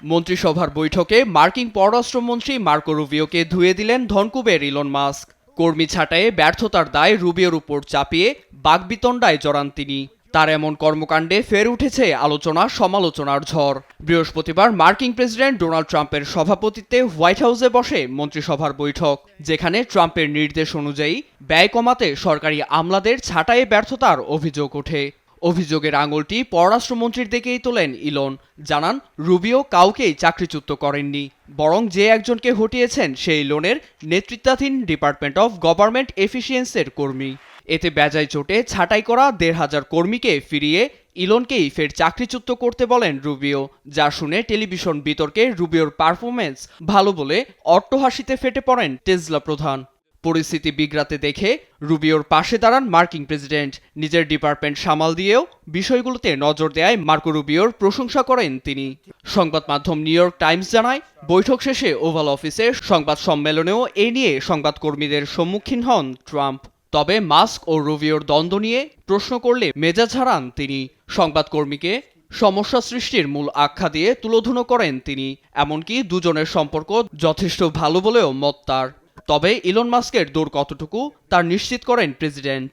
মন্ত্রিসভার বৈঠকে মার্কিন পররাষ্ট্রমন্ত্রী মার্কো রুবিওকে ধুয়ে দিলেন ধনকুবের ইলন মাস্ক। কর্মী ছাঁটাইয়ে ব্যর্থতার দায় রুবিওর উপর চাপিয়ে বাকবিতণ্ডায় জড়ান তিনি। তার এমন কর্মকাণ্ডে ফের উঠেছে আলোচনা সমালোচনার ঝড়। বৃহস্পতিবার মার্কিন প্রেসিডেন্ট ডোনাল্ড ট্রাম্পের সভাপতিত্বে হোয়াইট হাউসে বসে মন্ত্রিসভার বৈঠক, যেখানে ট্রাম্পের নির্দেশ অনুযায়ী ব্যয় কমাতে সরকারি আমলাদের ছাঁটাইয়ে ব্যর্থতার অভিযোগ ওঠে। অভিযোগের আঙুলটি পররাষ্ট্রমন্ত্রীর দিকেই তোলেন ইলন। জানান, রুবিও কাউকেই চাকরিচ্যুত করেননি, বরং যে একজনকে হটিয়েছেন সেই ইলনের নেতৃত্বাধীন ডিপার্টমেন্ট অফ গভর্নমেন্ট এফিসিয়েন্সির কর্মী। এতে বেজায় চোটে ছাঁটাই করা ১৫০০ কর্মীকে ফিরিয়ে ইলনকেই ফের চাকরিচ্যুত করতে বলেন রুবিও, যা শুনে টেলিভিশন বিতর্কে রুবিওর পারফরমেন্স ভালো বলে অট্টহাসিতে ফেটে পড়েন টেসলা প্রধান। পরিস্থিতি বিগড়াতে দেখে রুবিওর পাশে দাঁড়ান মার্কিন প্রেসিডেন্ট। নিজের ডিপার্টমেন্ট সামাল দিয়েও বিষয়গুলোতে নজর দেয়ায় মার্কো রুবিওর প্রশংসা করেন তিনি। সংবাদ মাধ্যম নিউ ইয়র্ক টাইমস জানায়, বৈঠক শেষে ওভাল অফিসে সংবাদ সম্মেলনেও এ নিয়ে সংবাদকর্মীদের সম্মুখীন হন ট্রাম্প। তবে মাস্ক ও রুবিওর দ্বন্দ্ব নিয়ে প্রশ্ন করলে মেজাজ হারান তিনি। সংবাদকর্মীকে সমস্যা সৃষ্টির মূল আখ্যা দিয়ে তুলোধুনো করেন তিনি। এমনকি দুজনের সম্পর্ক যথেষ্ট ভালো বলেও মত তার। তবে ইলন মাস্কের দৌড় কতটুকু তার নিশ্চিত করেন প্রেসিডেন্ট।